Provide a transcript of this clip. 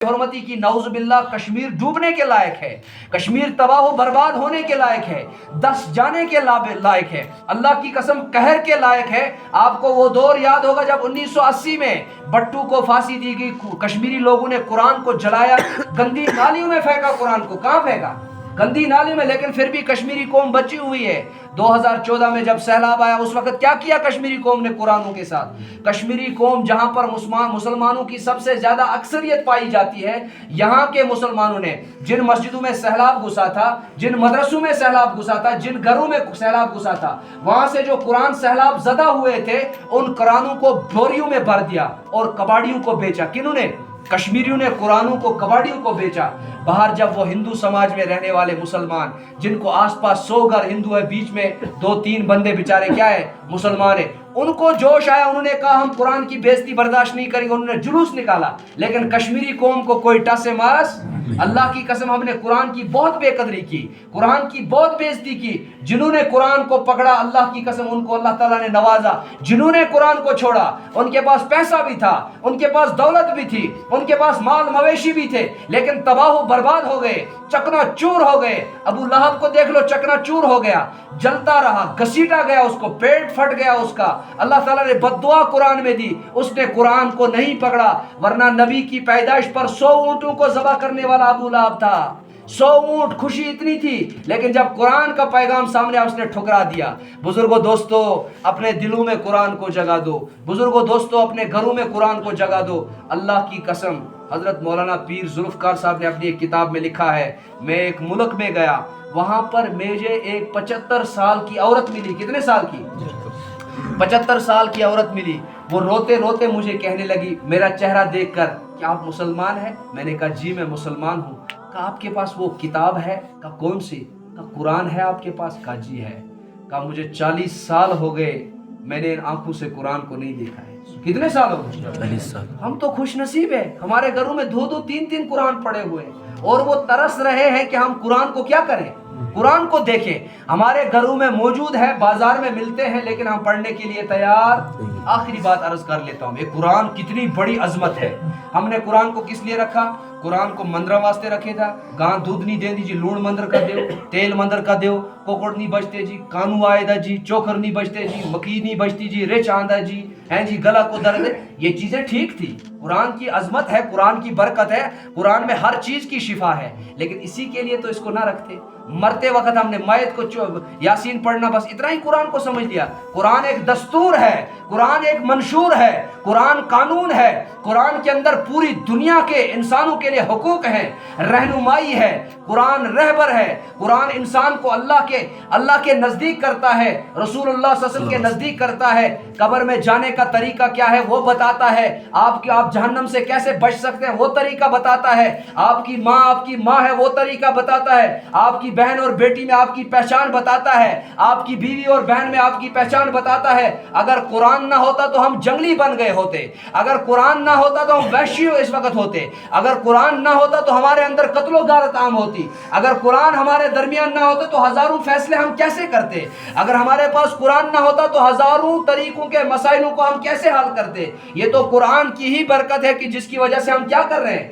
حرمتی کی نعوذ باللہ کشمیر ڈوبنے کے لائق ہے، کشمیر تباہ و برباد ہونے کے لائق ہے، دس جانے کے لائق ہے، اللہ کی قسم قہر کے لائق ہے۔ آپ کو وہ دور یاد ہوگا جب 1980 میں بٹو کو پھانسی دی گئی، کشمیری لوگوں نے قرآن کو جلایا، گندی نالیوں میں پھینکا، قرآن کو کہاں پھینکا؟ گندی نالی میں، لیکن پھر بھی کشمیری قوم بچی ہوئی ہے۔ 2014 میں جب سیلاب آیا اس وقت کیا کیا کشمیری قوم نے قرآنوں کے ساتھ؟ کشمیری قوم جہاں پر مسلمانوں کی سب سے زیادہ اکثریت پائی جاتی ہے، یہاں کے مسلمانوں نے جن مسجدوں میں سیلاب گھسا تھا، جن مدرسوں میں سیلاب گھسا تھا، جن گھروں میں سیلاب گھسا تھا، وہاں سے جو قرآن سیلاب زدہ ہوئے تھے ان قرآنوں کو بوریوں میں بھر دیا اور کباڑیوں کو بیچا۔ کنہوں نے؟ کشمیریوں نے قرآنوں کو کباڑیوں کو بیچا۔ باہر جب وہ ہندو سماج میں رہنے والے مسلمان، جن کو آس پاس 100 گھر ہندو ہے، بیچ میں 2-3 بندے بیچارے کیا ہے؟ مسلمان ہیں، ان کو جوش آیا، انہوں نے کہا ہم قرآن کی بے عزتی برداشت نہیں کریں گے، انہوں نے جلوس نکالا۔ لیکن کشمیری قوم کو کوئی ٹس مارس؟ اللہ کی قسم ہم نے قرآن کی بہت بے قدری کی، قرآن کی بہت بے عزتی کی۔ جنہوں نے قرآن کو پکڑا، اللہ کی قسم ان کو اللہ تعالیٰ نے نوازا۔ جنہوں نے قرآن کو چھوڑا، ان کے پاس پیسہ بھی تھا، ان کے پاس دولت بھی تھی، ان کے پاس مال مویشی بھی تھے، لیکن تباہ و برباد ہو گئے، چکنا چور ہو گئے۔ ابو لہب کو دیکھ لو، چکنا چور ہو گیا، جلتا رہا، گھسیٹا گیا، اس کو پیٹ پھٹ گیا اس کا۔ اللہ تعالیٰ نے بد دعا قرآن میں دی، اس نے قرآن کو نہیں پکڑا، ورنہ نبی کی پیدائش پر 100 اونٹوں کو ذبح کرنے والا ابو لہب تھا۔ 100 اونٹ، خوشی اتنی تھی، لیکن جب قرآن کا پیغام سامنے آیا اس نے ٹھکرا دیا۔ بزرگوں دوستو، اپنے دلوں میں قرآن کو جگہ دو، بزرگوں دوستو اپنے گھروں میں قرآن کو جگہ دو۔ اللہ کی قسم حضرت مولانا پیر ذوالفقار صاحب نے اپنی ایک کتاب میں لکھا ہے، میں ایک ملک میں گیا، وہاں پر مجھے ایک 75 سال کی عورت ملی۔ کتنے سال کی؟ 75 سال کی عورت ملی۔ وہ روتے روتے مجھے کہنے لگی میرا چہرہ دیکھ کر کہ آپ مسلمان ہیں؟ میں نے کہا جی میں مسلمان ہوں۔ کہا آپ کے پاس وہ کتاب ہے؟ کہا کون سی؟ کہا قرآن ہے آپ کے پاس؟ کہا جی ہے۔ کہا مجھے 40 سال ہو گئے، میں نے ان آنکھوں سے قرآن کو نہیں دیکھا ہے۔ کتنے سال ہو گئے؟ 40 سال۔ ہم تو خوش نصیب ہیں، ہمارے گھروں میں 2-2 3-3 قرآن پڑے ہوئے ہیں، اور وہ ترس رہے ہیں کہ ہم قرآن کو کیا کریں؟ قرآن کو دیکھیں۔ ہمارے گھروں میں موجود ہے، بازار میں ملتے ہیں، لیکن ہم پڑھنے کے لیے تیار۔ آخری بات عرض کر لیتا ہوں، یہ قرآن کتنی بڑی عظمت ہے۔ ہم نے قرآن کو کس لیے رکھا؟ قرآن کو مندرہ واسطے رکھے تھا۔ گاں دودھ نہیں دین دی جی، لون مندر کا دیو، تیل مندر کا دیو، کوکڑ نہیں بچتے جی، کانو آئے دا جی، چوکھر نہیں بچتے جی، مکی نہیں بچتی جی، رچ آندہ جی، ہیں جی، گلا کو درد ہے۔ یہ چیزیں ٹھیک تھی، قرآن کی عظمت ہے، قرآن کی برکت ہے، قرآن میں ہر چیز کی شفا ہے، لیکن اسی کے لیے تو اس کو نہ رکھتے۔ مرتے وقت ہم نے میت کو یاسین پڑھنا، بس اتنا ہی قرآن کو سمجھ لیا۔ قرآن ایک دستور ہے، قرآن ایک منشور ہے، قرآن قانون ہے، قرآن کے اندر پوری دنیا کے انسانوں کے لیے حقوق ہیں، رہنمائی ہے، قرآن رہبر ہے، قرآن انسان کو اللہ کے نزدیک کرتا ہے، رسول اللہ صلی اللہ علیہ وسلم کے نزدیک کرتا ہے، قبر میں جانے کا طریقہ کیا ہے وہ بتاتا ہے، آپ جہنم سے کیسے بچ سکتے ہیں وہ طریقہ بتاتا ہے، آپ کی ماں ہے وہ طریقہ بتاتا ہے، آپ کی بہن اور بیٹی میں آپ کی پہچان بتاتا ہے، آپ کی بیوی اور بہن میں آپ کی پہچان بتاتا ہے۔ اگر قرآن نہ ہوتا تو ہم جنگلی بن گئے ہوتے، اگر قرآن نہ ہوتا تو ہم وحشی اس وقت ہوتے، اگر قرآن نہ ہوتا تو ہمارے اندر قتل و غارت عام ہوتی، اگر قرآن ہمارے درمیان نہ ہوتا تو ہزاروں فیصلے ہم کیسے کرتے، اگر ہمارے پاس قرآن نہ ہوتا تو ہزاروں طریقوں کے مسائلوں کو ہم کیسے حل کرتے۔ یہ تو قرآن کی ہی برکت ہے کہ جس کی وجہ سے ہم کیا کر رہے ہیں؟